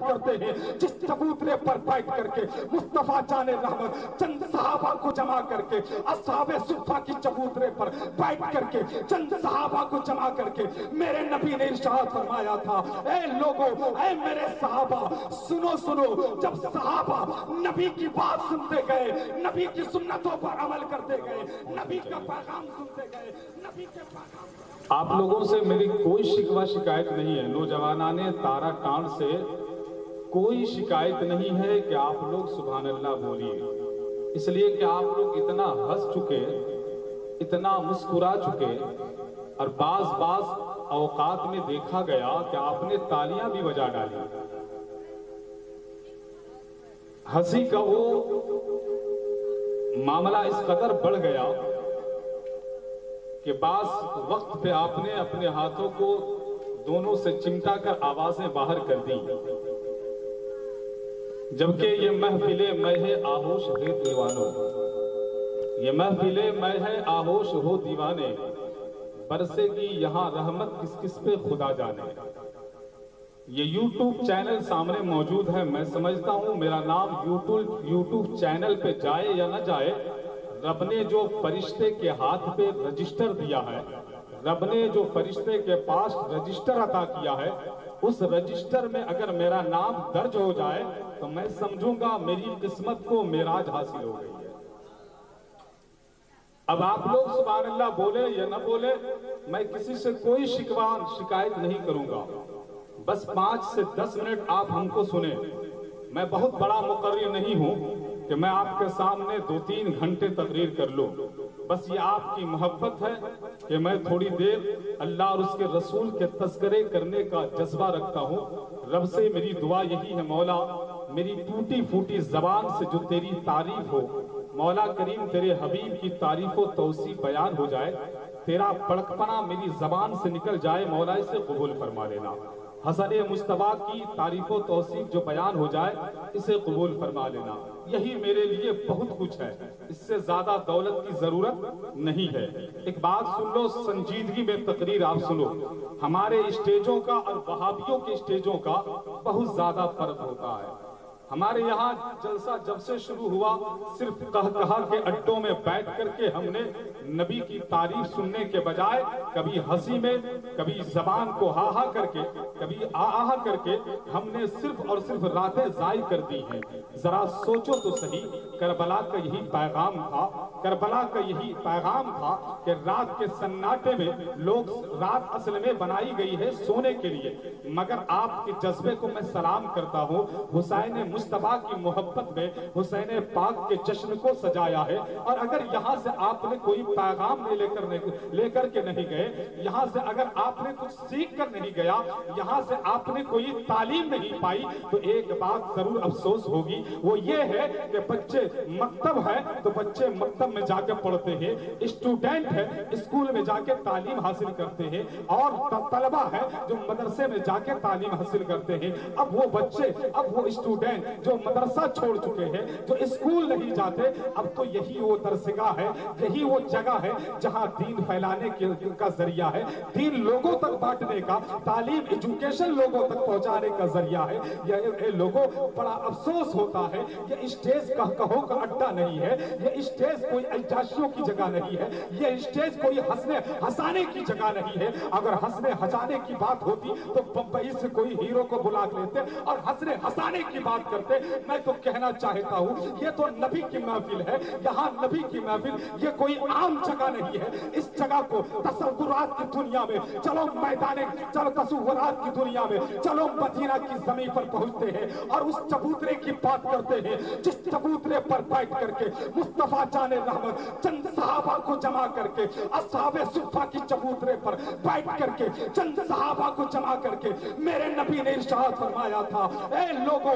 کرتے ہیں, جس چبوترے پر بیٹھ کر کے مصطفیٰ جان رحمت چند صحابہ کو جمع کر کے, اصحاب صفہ کی چبوترے پر بیٹھ کر کے چند صحابہ کو جمع کر کے میرے نبی نے ارشاد فرمایا تھا, اے لوگوں, اے میرے صحابہ, سنو سنو. جب صحابہ نبی کی بات سنتے گئے, نبی کی سنتوں پر عمل کرتے گئے, نبی کا پیغام سنتے گئے, نبی کے پیغام. آپ لوگوں سے میری کوئی شکوہ شکایت نہیں ہے, نوجوانان تارا کانڈ سے کوئی شکایت نہیں ہے کہ آپ لوگ سبحان اللہ بولیے, اس لیے کہ آپ لوگ اتنا ہنس چکے, اتنا مسکرا چکے, اور بعض اوقات میں دیکھا گیا کہ آپ نے تالیاں بھی بجا ڈالی. ہنسی کا وہ معاملہ اس قدر بڑھ گیا کہ بعض وقت پہ آپ نے اپنے ہاتھوں کو دونوں سے چمٹا کر آوازیں باہر کر دی, جبکہ یہ محفل میں ہے آہوش ہے دیوانوں, یہ محفل میں ہے آہوش ہو دیوانے, برسے گی یہاں رحمت کس کس پہ خدا جانے. یہ یوٹیوب چینل سامنے موجود ہے, میں سمجھتا ہوں میرا نام یوٹیوب چینل پہ جائے یا نہ جائے, رب نے جو فرشتے کے ہاتھ پہ رجسٹر دیا ہے, رب نے جو فرشتے کے پاس رجسٹر عطا کیا ہے, اس رجسٹر میں اگر میرا نام درج ہو جائے تو میں سمجھوں گا میری قسمت کو معراج حاصل ہو گئی ہے. اب آپ لوگ سبحان اللہ بولے یا نہ بولے, میں کسی سے کوئی شکایت نہیں کروں گا. بس 5 سے 10 منٹ آپ ہم کو سنیں. میں بہت بڑا مقرر نہیں ہوں کہ میں آپ کے سامنے 2-3 گھنٹے تقریر کر لوں. بس یہ آپ کی محبت ہے کہ میں تھوڑی دیر اللہ اور اس کے رسول کے تذکرے کرنے کا جذبہ رکھتا ہوں. رب سے میری دعا یہی ہے, مولا میری ٹوٹی پھوٹی زبان سے جو تیری تعریف ہو, مولا کریم تیرے حبیب کی تعریف و توصیف بیان ہو جائے, تیرا بڑکپنا میری زبان سے نکل جائے, مولا اسے قبول فرما لینا. حسن مصطفیٰ کی تعریف و توصیف جو بیان ہو جائے, اسے قبول فرما لینا. یہی میرے لیے بہت کچھ ہے, اس سے زیادہ دولت کی ضرورت نہیں ہے. ایک بات سن لو, سنجیدگی میں تقریر آپ سنو. ہمارے اسٹیجوں کا اور وہابیوں کے اسٹیجوں کا بہت زیادہ فرق ہوتا ہے. ہمارے یہاں جلسہ جب سے شروع ہوا, صرف کہا کے اڈوں میں بیٹھ کر کے ہم نے نبی کی تعریف سننے کے بجائے کبھی ہنسی میں, کبھی زبان کو ہا ہا کر کے, کبھی آہا کر کے ہم نے صرف اور صرف راتیں ضائع کر دی ہیں. ذرا سوچو تو صحیح, کربلا کا یہی پیغام تھا, کربلا کا یہی پیغام تھا کہ رات کے سناٹے میں لوگ, رات اصل میں بنائی گئی ہے سونے کے لیے, مگر آپ کے جذبے کو میں سلام کرتا ہوں. حسین مصطفیٰ کی محبت میں حسین پاک کے جشن کو سجایا ہے. اور اگر یہاں سے آپ نے کوئی پیغام لے کر کے نہیں گئے, یہاں سے اگر آپ نے کچھ سیکھ کر نہیں گیا, یہاں سے آپ نے کوئی تعلیم نہیں پائی, تو ایک بات ضرور افسوس ہوگی, وہ یہ ہے کہ بچے مکتب ہے تو بچے مکتب میں جا کے پڑھتے ہیں, اسٹوڈنٹ ہے اسکول میں جا کے تعلیم حاصل کرتے ہیں, اور طلبہ ہے جو مدرسے میں جا کے تعلیم حاصل کرتے ہیں. اب وہ بچے, اب وہ اسٹوڈنٹ جو مدرسہ چھوڑ چکے ہیں, جو اسکول نہیں جاتے, اب تو یہی وہ درسگاہ ہے, یہی وہ جگہ ہے جہاں دین پھیلانے کا ذریعہ ہے, دین لوگوں تک بانٹنے کا, تعلیم ایجوکیشن لوگوں تک پہنچانے کا ذریعہ ہے. یہ لوگوں بڑا افسوس ہوتا ہے, یہ اسٹیج کہو کا اڈا نہیں ہے, یہ اسٹیج کوئی الجاشیوں کی جگہ نہیں ہے, یہ اسٹیج کوئی ہنسنے ہنسانے کی جگہ نہیں ہے. اگر ہنسنے ہنسانے کی بات ہوتی تو بمبئی سے کوئی ہیرو کو بلا لیتے اور ہنسنے ہنسانے کی بات کرتے. میں تو کہنا چاہتا ہوں, یہ تو نبی کی محفل ہے, یہاں نبی کی محفل, یہ کوئی عام جگہ نہیں ہے. اس جگہ کو تصورات کی دنیا میں چلو, چلو تصورات کی دنیا میں چلو, مدینہ کی زمین پر پہنچتے ہیں اور اس چبوترے کی بات کرتے ہیں, جس چبوترے پر بیٹھ کر کے مصطفیٰ جان رحمت چند صحابہ کو جمع کر کے, اصحاب صفہ کی چبوترے پر بیٹھ کر کے چند صحابہ کو جمع کر کے میرے نبی نے ارشاد فرمایا تھا, اے لوگوں,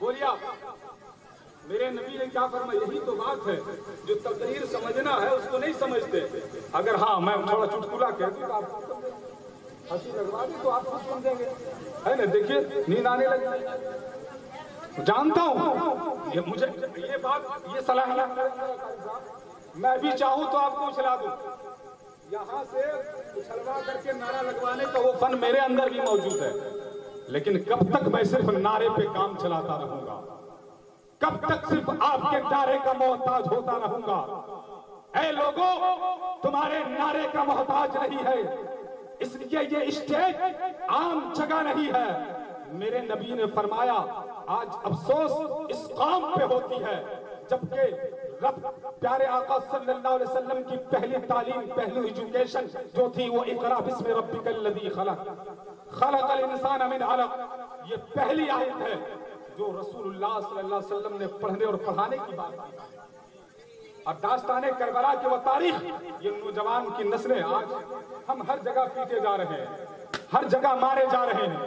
بولیے آپ، میرے نبی نے کیا فرمایا؟ یہی تو بات ہے، جو تقریر سمجھنا ہے اس کو نہیں سمجھتے۔ اگر ہاں میں تھوڑا چٹکلا کہہ دوں تو آپ ہنسی لگوا دی تو آپ خود سن دیں گے، ہے نا؟ دیکھیے نیند آنے لگی، جانتا ہوں یہ مجھے یہ بات یہ صلاحیت، میں بھی چاہوں تو آپ کو اچھلا دوں، یہاں سے اچھلوا کر کے نعرہ لگوانے کا وہ فن میرے اندر بھی موجود ہے، لیکن کب تک میں صرف نعرے پہ کام چلاتا رہوں گا؟ کب تک صرف آپ کے نعرے کا محتاج ہوتا رہوں گا؟ اے لوگوں، تمہارے نعرے کا محتاج نہیں ہے، اس لیے یہ اسٹیج عام جگہ نہیں ہے۔ میرے نبی نے فرمایا آج افسوس اس قوم پہ ہوتی ہے جبکہ رب پیارے آقا صلی اللہ علیہ وسلم کی پہلی تعلیم، پہلی ایجوکیشن جو تھی وہ اقرا بسم ربک الذی خلق، خلق الانسان من علق، یہ پہلی آیت ہے جو رسول اللہ صلی اللہ علیہ وسلم نے پڑھنے اور پڑھانے کی بات کی۔ اور داستان کربلا کی وہ تاریخ، یہ نوجوان کی نسلیں آج ہم ہر جگہ پیٹے جا رہے ہیں، ہر جگہ مارے جا رہے ہیں،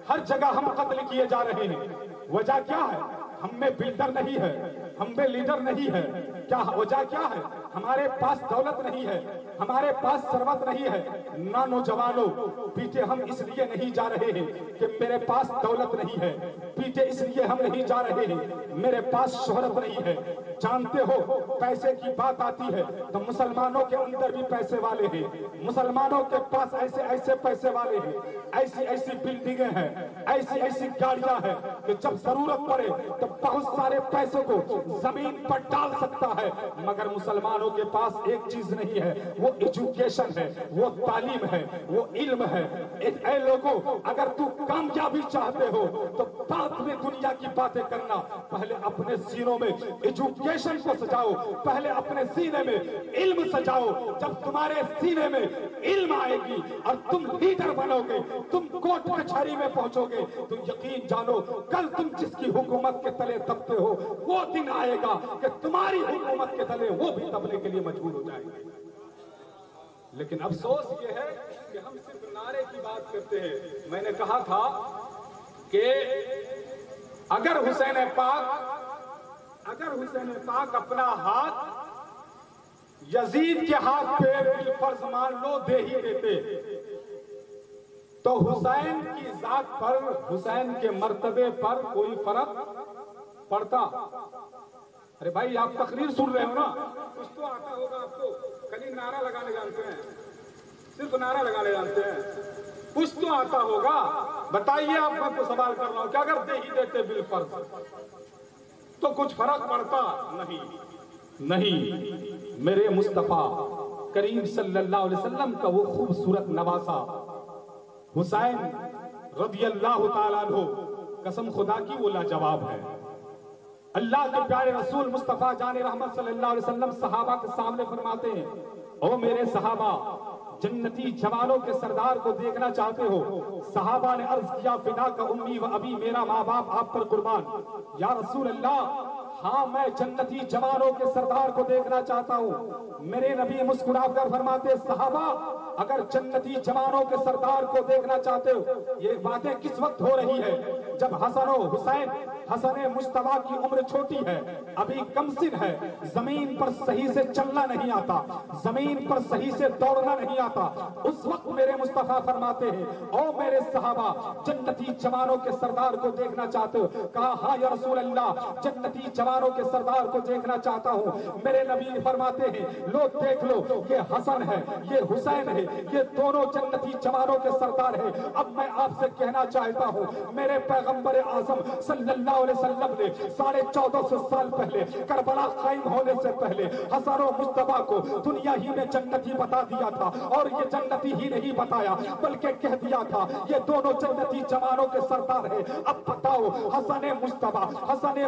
ہر جگہ ہم قتل کیے جا رہے ہیں۔ وجہ کیا ہے؟ ہم میں بلڈر نہیں ہے، ہم میں لیڈر نہیں ہے۔ کیا وجہ کیا ہے؟ ہمارے پاس دولت نہیں ہے، ہمارے پاس ثروت نہیں ہے۔ نہ نوجوانوں، پیچھے ہم اس لیے نہیں جا رہے ہیں کہ میرے پاس دولت نہیں ہے، پیچھے اس لیے ہم نہیں جا رہے ہیں میرے پاس شہرت نہیں ہے۔ جانتے ہو پیسے کی بات آتی ہے تو مسلمانوں کے اندر بھی پیسے والے ہیں، مسلمانوں کے پاس ایسے ایسے پیسے والے ہیں، ایسی ایسی بلڈنگیں ہیں، ایسی ایسی گاڑیاں ہیں کہ جب ضرورت پڑے تو بہت سارے پیسوں کو زمین پر ڈال سکتا ہے، مگر مسلمانوں کے پاس ایک چیز نہیں ہے، وہ ایجوکیشن ہے، وہ تعلیم ہے، وہ علم ہے۔ اے لوگوں، اگر تو کامیابی چاہتے ہو تو بعد میں دنیا کی باتیں کرنا، پہلے اپنے سینوں میں ایجوکیشن کو سجاؤ، پہلے اپنے سینے میں علم سجاؤ۔ جب تمہارے سینے میں علم آئے گی اور تم لیڈر بنو گے، تم کوٹ کچہری میں پہنچو گے، تو یقین جانو کل تم جس کی حکومت کے تلے دبتے ہو وہ دن آئے گا کہ تمہاری حکومت کے تلے وہ بھی دبنے کے لیے مجبور ہو جائے گا۔ لیکن افسوس یہ ہے کہ ہم صرف نعرے کی بات کرتے ہیں۔ میں نے کہا تھا کہ اگر حسین پاک اپنا ہاتھ یزید کے ہاتھ پہ بالفرض مان لو دے ہی دیتے تو حسین کی ذات پر، حسین کے مرتبے پر کوئی فرق پڑتا؟ ارے بھائی آپ تقریر سن رہے ہو نا، کچھ تو آتا ہوگا آپ کو، کبھی نعرہ لگانے جانتے ہیں؟ صرف نعرہ لگانے جانتے ہیں؟ کچھ تو آتا ہوگا؟ بتائیے، آپ میں کو سوال کر رہا ہوں کہ اگر دے ہی دیتے بالفرض تو کچھ فرق پڑتا؟ نہیں۔ میرے مصطفیٰ کریم صلی اللہ علیہ وسلم کا وہ خوبصورت نواسا حسین رضی اللہ تعالیٰ عنہ، قسم خدا کی وہ لاجواب ہے۔ اللہ کے پیارے رسول مصطفیٰ جان رحمت صلی اللہ علیہ وسلم صحابہ کے سامنے فرماتے ہیں، او میرے صحابہ، جنتی جوانوں کے سردار کو دیکھنا چاہتے ہو؟ صحابہ نے عرض کیا، فدا کا امی و ابی، میرا ماں باپ آپ پر قربان۔ یا رسول اللہ، ہاں میں جنتی جوانوں کے سردار کو دیکھنا چاہتا ہوں۔ میرے نبی مسکرا کر فرماتے، صحابہ اگر جنتی جوانوں کے سردار کو دیکھنا چاہتے ہو، یہ باتیں کس وقت ہو رہی ہے؟ جب حسن و حسین، حسن مصطفیٰ کی عمر چھوٹی ہے، ابھی کم سن ہے، زمین پر صحیح سے چلنا نہیں آتا، زمین پر صحیح سے دوڑنا نہیں آتا، اس وقت میرے مصطفیٰ فرماتے ہیں، او میرے صحابہ، جنتی جوانوں کے سردار کو دیکھنا چاہتے ہو؟ کہا ہاں یا رسول اللہ، جنتی جوانوں کے سردار کو دیکھنا چاہتا ہوں۔ میرے نبی فرماتے ہیں، لو دیکھ لو، یہ حسن ہے، یہ حسین ہے، یہ دونوں جنتی جوانوں کے سردار ہیں۔ اب میں آپ سے کہنا چاہتا ہوں، میرے پیغمبر اعظم صلی اللہ علیہ وسلم نے 1450 سال پہلے کربلا قائم ہونے سے پہلے حسن و مصطفیٰ کو دنیا ہی میں جنتی بتا دیا تھا، اور یہ جنتی ہی نہیں بتایا بلکہ کہہ دیا تھا یہ دونوں جنتی جوانوں کے سردار ہیں۔ اب بتاؤ، حسن مصطفیٰ حضرت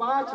5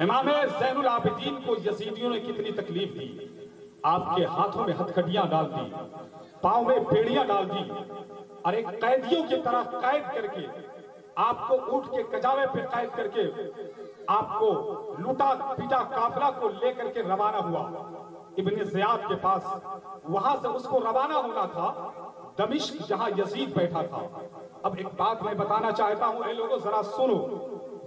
امام زین العابدین کو یزیدیوں نے کتنی تکلیف دی، آپ کے ہاتھوں میں ہتھکڑیاں ڈال دی، پاؤں میں بیڑیاں ڈال دی، اور ایک قیدیوں کی طرح قید کر کے آپ کو اونٹ کے کجاوے پہ قید کر کے آپ کو لوٹا پیٹا قافلہ کو لے کر کے روانہ ہوا ابن زیاد کے پاس. وہاں سے اس کو روانہ ہونا تھا دمشق جہاں یزید بیٹھا تھا. اب ایک بات میں بتانا چاہتا ہوں، اے لوگوں ذرا سنو.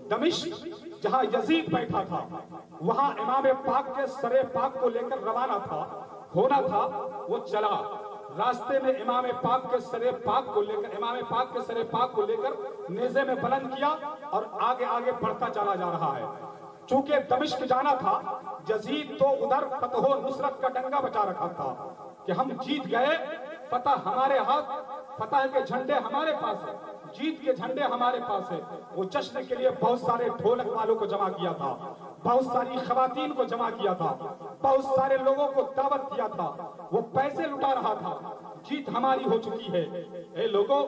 دمشق جہاں یزید بیٹھا تھا وہاں امام پاک کے سر پاک کو لے کر روانہ تھا ہونا تھا. وہ چلا راستے میں امام پاک کے سر پاک کو لے کر نیزے میں بلند کیا اور آگے آگے بڑھتا چلا جا رہا ہے. چونکہ دمشق جانا تھا، یزید تو ادھر فتح و نصرت کا ڈنگا بچا رکھا تھا کہ ہم جیت گئے، فتح ہمارے ہاتھ، فتح کے جھنڈے ہمارے پاس ہیں، جیت کے جھنڈے ہمارے پاس ہیں. وہ جشن کے لیے بہت سارے ڈھولک والوں کو جمع کیا تھا، بہت ساری خواتین کو جمع کیا تھا، بہت سارے لوگوں کو دعوت دیا تھا، وہ پیسے لٹا رہا تھا. جیت ہماری ہو چکی ہے. اے لوگوں،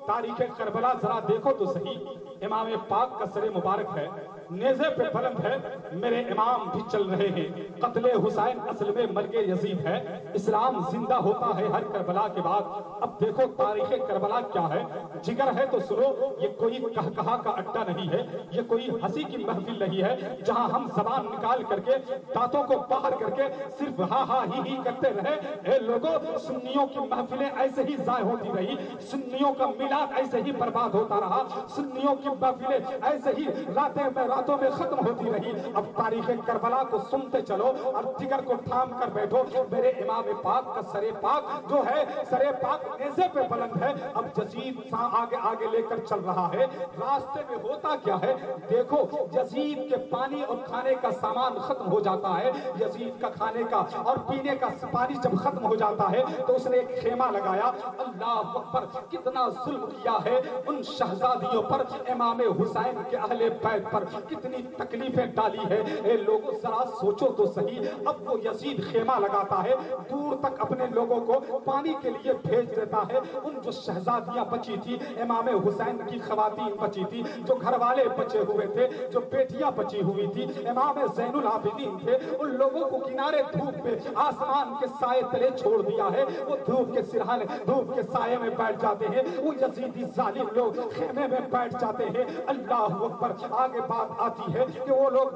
تاریخ کربلا ذرا دیکھو تو صحیح. امام پاک کا سر مبارک ہے، نیزے پہ بلند ہے، میرے امام بھی چل رہے ہیں. قتل حسین اصل میں مرگ یزید ہے. اسلام زندہ ہوتا ہے ہر کربلا کے بعد. اب دیکھو تاریخ کربلا کیا ہے. جگر ہے تو سنو، یہ کوئی کہا کا اڈا نہیں ہے، یہ کوئی ہنسی کی محفل نہیں ہے جہاں ہم زبان نکال کر کے دانتوں کو باہر کر کے صرف ہاں ہاں ہی کرتے رہے. اے لوگوں، سنیوں کی محفلیں ایسے ہی ضائع ہوتی رہی، سنیوں کا میلاد ایسے ہی برباد ہوتا رہا، سنیوں کی محفلیں ایسے ہی راتوں میں ختم ہوتی رہی. اب تاریخ کربلا کو سنتے چلو اور جگر کو تھام کر بیٹھو. میرے امام پاک کا سر پاک جو ہے، سر پاک نیزے پہ بلند ہے. اب یزید آگے آگے لے کر چل رہا ہے. راستے میں ہوتا کیا ہے دیکھو، یزید کے پانی اور کھانے کا سامان ختم ہو جاتا ہے. یزید کا کھانے کا اور پینے کا پانی جب ختم ہو جاتا ہے تو اس نے ایک خیمہ لگایا. اللہ اکبر، کتنا ظلم کیا ہے ان شہزادیوں پر، امام حسین کے اہل بیت پر کتنی تکلیفیں ڈالی ہے. اے لوگوں ذرا سوچو تو صحیح. اب وہ یزید خیمہ لگاتا ہے، دور تک اپنے لوگوں کو پانی کے لیے بھیج دیتا ہے. ان جو شہزادیاں بچی تھی، امام حسین کی خواتین بچی تھی، جو گھر والے بچے ہوئے تھے، جو بیٹیاں بچی ہوئی تھی، امام زین العابدین تھے، ان لوگوں کو کنارے دھوپ پہ آسمان کے سائے تلے چھوڑ دیا ہے. وہ دھوپ کے سرحانے، دھوپ کے سائے میں بیٹھ جاتے ہیں. وہ یزیدی ظالم لوگ خیمے میں بیٹھ جاتے ہیں. اللہ اکبر. آگے بات آتی ہے کہ وہ لوگ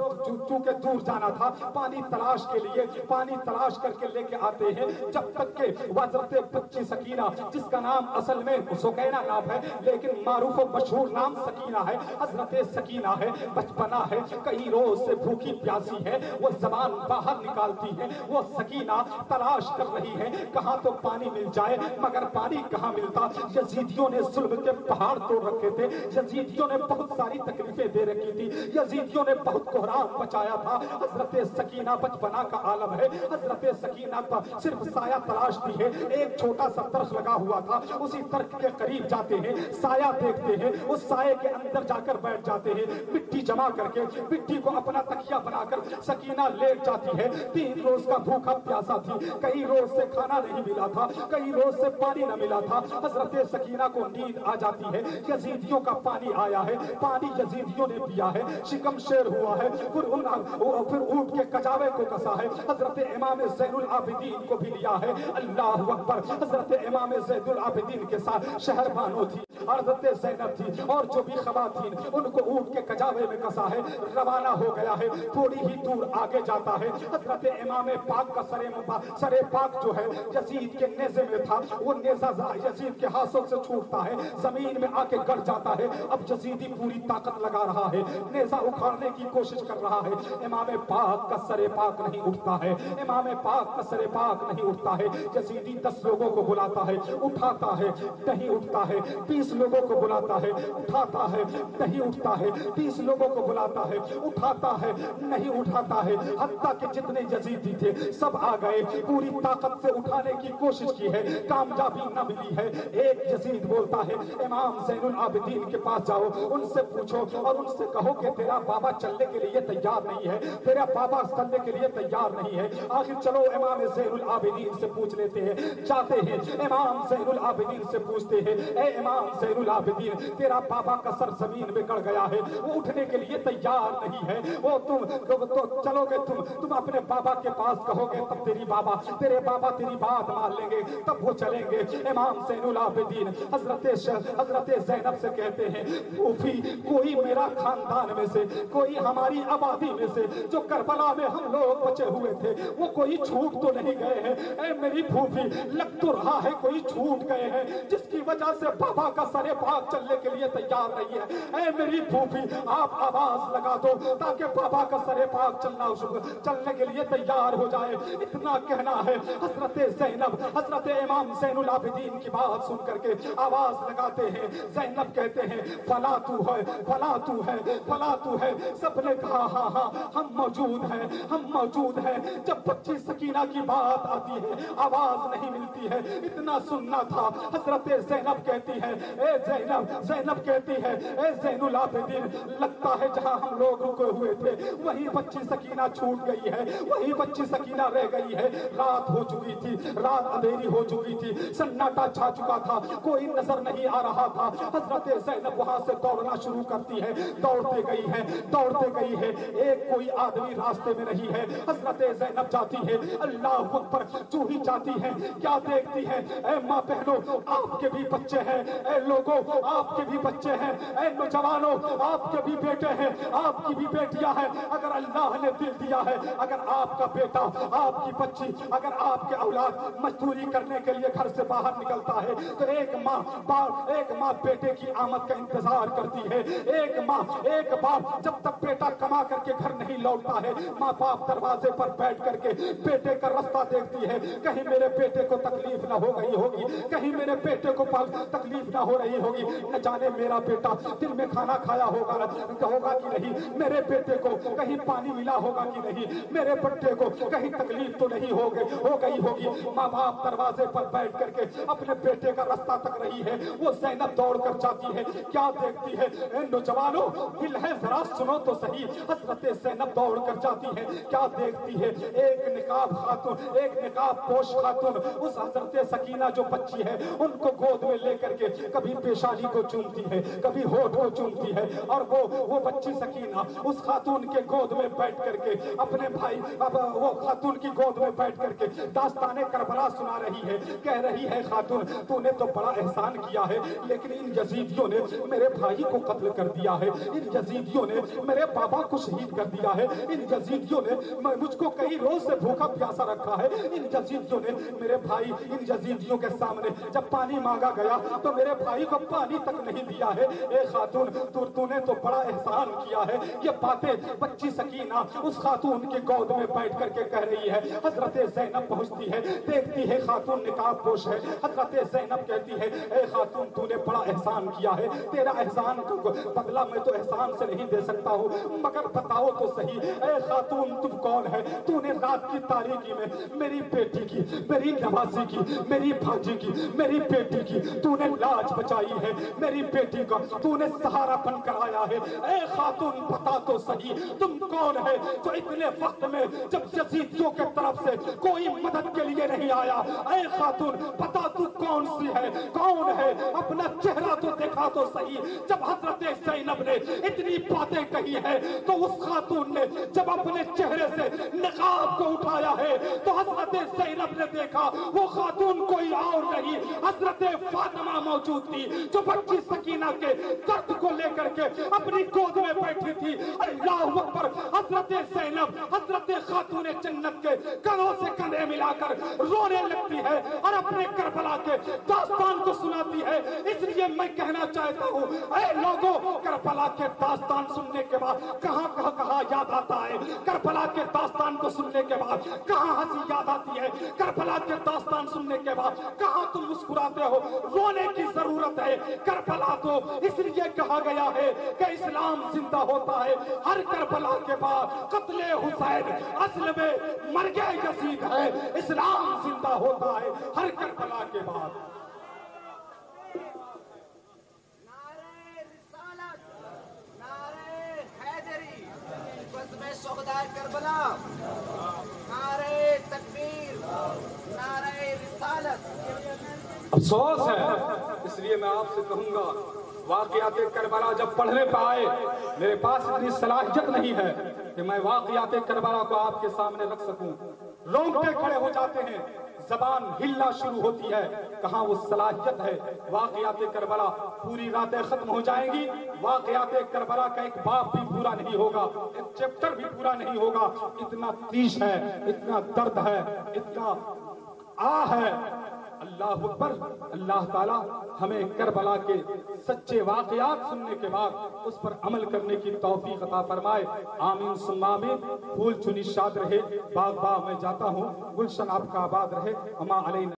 چونکہ دور جانا تھا، پانی تلاش کے لیے پانی تلاش کر کے لے کے آتے ہیں. جب تک کہ حضرت بچی سکینہ، جس کا نام اصل میں سکینہ نام ہے لیکن معروف و مشہور نام سکینہ ہے، حضرت سکینہ ہے، بچپنا ہے، کئی روز سے بھوکی پیاسی ہے، وہ زبان باہر نکالتی ہے. وہ سکینہ تلاش کر رہی ہے کہاں تو پانی مل جائے، مگر پانی کہاں ملتا. یزیدیوں نے ظلم کے پہاڑ توڑ رکھے تھے، یزیدیوں نے بہت ساری تکلیفیں دے رکھی تھی، یزیدیوں نے بہت کوہرام مچایا تھا. حضرت سکینہ بچپنا کا عالم ہے. حضرت سکینہ پر صرف سایہ تلاشتی ہے. ایک چھوٹا سا درخت لگا ہوا تھا، اسی درخت کے قریب جاتے ہیں، سایہ دیکھتے ہیں، اس سائے کے اندر جا کر بیٹھ جاتے ہیں. مٹی جمع کر کے مٹی کو اپنا تکیہ بنا کر سکینہ لیٹ جاتی ہے. 3 روز کا بھوکا پیاسا تھی، کئی روز سے کھانا نہیں ملا تھا، کئی روز سے پانی نہ ملا تھا. حضرت سکینہ کو نیند آ جاتی ہے. یزیدیوں کا پانی آیا ہے، پانی یزیدیوں نے پیا ہے، شکم شیر ہوا ہے. پھر اونٹ کے کجاوے کو کسا ہے. حضرت امام زین العابدین کو بھی لیا ہے. اللہ اکبر. حضرت امام زین العابدین کے ساتھ شہر بانو تھی، حضرت زینب تھی، اور جو بھی خواتین، ان کو اونٹ کے کجاوے میں کسا ہے. روانہ ہو گیا ہے. تھوڑی ہی دور آگے جاتا ہے. حضرت امام پاک کا سر پاک جو ہے یزید کے نیزے میں تھا. وہ نیزہ یزید کے ہاتھوں سے چھوٹتا ہے، زمین میں آ کے گڑ جاتا ہے. اب یزیدی پوری طاقت لگا رہا ہے، نیزہ اکھاڑنے کی کوشش کر رہا ہے. امام پاک کا سر پاک نہیں اٹھتا ہے، امام پاک کا سر پاک نہیں اٹھتا ہے. یزیدی 10 لوگوں کو بلاتا ہے، اٹھاتا ہے، نہیں اٹھتا ہے. 20 لوگوں کو بلاتا ہے، اٹھاتا ہے، نہیں اٹھتا ہے. 30 لوگوں کو بلاتا ہے، اٹھاتا ہے، نہیں اٹھاتا ہے. حتیٰ کہ جتنے یزیدی تھے سب آ گئے، پوری طاقت سے اٹھانے کی کوشش کی ہے، کامیابی نہ ملی ہے. ایک یزید بولتا ہے امام زین العابدین کے پاس جاؤ، ان سے پوچھو اور ان سے کہو کہ تیرا بابا چلنے کے لیے تیار نہیں ہے، تیرا بابا چلنے کے لیے تیار نہیں ہے۔ آخر چلو امام زین العابدین سے پوچھ لیتے ہیں، جاتے ہیں امام زین العابدین سے پوچھتے ہیں، اے امام زین العابدین تیرا بابا کا سر زمین میں گڑ گیا ہے، وہ اٹھنے کے لیے تیار نہیں ہے، وہ تم تو چلو گے، تم اپنے بابا کے پاس کہو گے تب تیرے بابا تیری بات مان لیں گے، تب وہ چلیں گے۔ امام زین العابدین حضرت زینب سے کہتے ہیں، پھوپھی کوئی میرا خاندان میں سے، کوئی ہماری آبادی میں سے جو کربلا میں ہم لوگ بچے ہوئے تھے وہ کوئی چھوٹ تو نہیں گئے ہیں؟ اے میری پھوپھی لگ تو رہا ہے کوئی چھوٹ گئے ہیں جس کی وجہ سے بابا کا سر پاک چلنے کے لیے تیار نہیں ہے۔ اے میری پھوپھی آپ آواز لگا دو تاکہ بابا کا سر پاک چلنے کے لیے تیار ہو جائے۔ اتنا کہنا ہے حضرت زینب، حضرت امام زین العابدین کی بات سن کر کے آواز لگاتے ہیں، زینب کہتے ہیں فلا تو ہے، فلا تو ہے، فلا تو ہے۔ سب نے کہا ہاں ہاں ہم موجود ہیں، ہم موجود ہیں۔ جب بچی سکینہ کی بات آتی ہے آواز نہیں ملتی ہے، اتنا سننا تھا۔ حضرت زینب کہتی ہے اے زینب کہتی ہے اے زین العابدین لگتا ہے جہاں ہم لوگ رکے ہوئے تھے وہی بچی سکینہ چھوٹ گئی ہے، وہی بچی سکینہ رہ گئی ہے۔ رات ہو چکی تھی، رات اندھیری ہو چکی تھی، سناٹا چھا چکا تھا، کوئی نظر نہیں آ رہا تھا۔ حضرت زینب وہاں سے دوڑنا شروع کرتی ہے، دوڑتے گئی ہے، ایک کوئی آدمی راستے میں نہیں ہے۔ حضرت زینب جاتی ہے، اللہ اکبر، جو ہی جاتی ہے کیا دیکھتی ہے؟ اے ماں بہنوں آپ کے بھی بچے ہیں، اے لوگوں آپ کے بھی بچے ہیں، اے نوجوانوں آپ کے بھی بیٹے ہیں، آپ کی بھی بیٹیاں ہیں۔ اگر اللہ نے دل دیا ہے، اگر آپ کا بیٹا، آپ کی بچی، اگر آپ کے اولاد مزدوری کرنے کے لیے گھر سے باہر نکلتا ہے تو ایک ماں بیٹے کی آمد کا انتظار کرتی ہے۔ ایک باپ جب تک بیٹا کما کر کے گھر نہیں لوٹتا ہے، ماں باپ دروازے پر بیٹھ کر کے بیٹے کا رستہ دیکھتی ہے، کہیں میرے بیٹے کو تکلیف نہ ہو گئی ہوگی، کہیں میرے بیٹے کو تکلیف نہ ہو رہی ہوگی، نہ جانے میرا بیٹا دن میں کھانا کھایا ہوگا کہ نہیں، میرے بیٹے کو کہیں پانی ملا ہوگا کہ نہیں، میرے بیٹے کو کہیں تکلیف تو نہیں ہو گئی ہوگی۔ ماں باپ دروازے پر بیٹھ کر کے اپنے بیٹے کا رستہ تک رہی ہے۔ وہ زینب دوڑ کر جاتی ہے، کیا دیکھتی ہے؟ اے نوجوانوں دل ہے ذرا سنو تو صحیح۔ حضرت زینب دوڑ کر جاتی ہے، کیا دیکھتی ہے؟ ایک نقاب پوش خاتون اس حضرت سکینہ جو بچی ہے ان کو گود میں لے کر کے کبھی پیشانی کو چومتی ہے، کبھی ہونٹ کو چومتی ہے، اور وہ بچی سکینہ اس خاتون کے گود میں بیٹھ کر کے اپنے بھائی وہ خاتون کی گود میں بیٹھ کر کے داستان کربلا سنا رہی ہے، کہہ رہی ہے خاتون تو نے تو بڑا احسان کیا ہے، لیکن ان یزیدیوں نے میرے بھائی کو قتل کر دیا ہے، ان یزیدیوں نے میرے بابا کو شہید کر دیا ہے، ان یزیدیوں نے مجھ کو کئی روز سے بھوکا پیاسا رکھا ہے، ان یزیدیوں نے میرے بھائی، ان یزیدیوں کے سامنے جب پانی مانگا گیا تو میرے بھائی کو پانی تک نہیں دیا ہے۔ اے خاتون تو نے تو بڑا احسان کیا ہے۔ یہ باتیں بچی سکینہ اس خاتون کی گود میں بیٹھ کر کے کہہ رہی ہے۔ حضرت زینب پہنچتی ہے، دیکھتی ہے خاتون نقاب پوش ہے۔ حضرت زینب کہتی ہے اے خاتون تو نے بڑا احسان کیا ہے، تیرا احسان کو بدلہ میں تو احسان سے نہیں دے سکتا ہوں، مگر بتاؤ تو صحیح اے خاتون تم کون ہے؟ تو نے رات کی تاریکی میں میری بیٹی کی، میری نوازی کی، میری بھاجی کی، میری بیٹی کی تو نے لاج بچائی ہے، میری بیٹی کا تو نے سہارا بن کر آیا ہے۔ اے خاتون بتا تو صحیح تم کون ہے جو اتنے وقت میں جب یزیدیوں کے طرف سے کوئی مدد کے لیے نہیں آیا؟ اے خاتون بتا تو کون سی ہے، کون ہے؟ اپنا چہرہ تو دیکھا تو صحیح۔ جب حضرت زینب نے اتنی باتیں کہی ہے تو اس خاتون نے جب اپنے چہرے سے نقاب کو اٹھایا ہے تو حضرت زینب نے دیکھا وہ خاتون کوئی اور نہیں، حضرت فاطمہ موجود تھی جو بچی سکینہ کے درد کو لے کر کے اپنی گود میں بیٹھی تھی۔ اللہ اکبر! حضرت زینب حضرت خاتون جنت کے کندھوں سے کندھے ملا کر رونے لگتی ہے اور اپنے کربلا کے داستان کو سناتی ہے۔ اس لیے میں کہنا چاہتا ہوں اے لوگوں کربلا کے داستان سننے کے بعد کہاں یاد آتا ہے؟ کربلا کے داستان کو سننے کے بعد کہاں ہنسی یاد آتی ہے؟ کربلا کے داستان سننے کے بعد کہاں تم مسکراتے ہو؟ رونے کی ضرورت ہے۔ کربلا تو اس لیے کہا گیا ہے کہ اسلام زندہ ہوتا ہے ہر کربلا کے بعد۔ قتل حسین اصل میں مرگ یزید ہے، اسلام زندہ ہوتا ہے ہر کربلا کے بعد۔ نعرہ رسالت، نعرہ حیدر شہدائے کربلا، نعرہ تکبیر، نعرہ رسالت۔ افسوس ہے، اس لیے میں آپ سے کہوں گا واقعات کربلا جب پڑھنے پہ آئے، میرے پاس اتنی صلاحیت نہیں ہے کہ میں واقعات کربلا کو آپ کے سامنے رکھ سکوں۔ رونگٹے کھڑے ہو جاتے ہیں، زبان ہلنا شروع ہوتی ہے، کہاں وہ صلاحیت ہے۔ واقعات کربلا پوری راتیں ختم ہو جائیں گی، واقعات کربلا کا ایک باب بھی پورا نہیں ہوگا، ایک چیپٹر بھی پورا نہیں ہوگا۔ اتنا تیش ہے، اتنا درد ہے، اتنا آہ ہے۔ اللہ اکبر۔ اللہ تعالیٰ ہمیں کربلا کے سچے واقعات سننے کے بعد اس پر عمل کرنے کی توفیق عطا فرمائے۔ آمین ثم آمین۔ پھول چنی شاد رہے، باغ باغ میں جاتا ہوں، گلشن آپ کا آباد رہے۔ اما علینا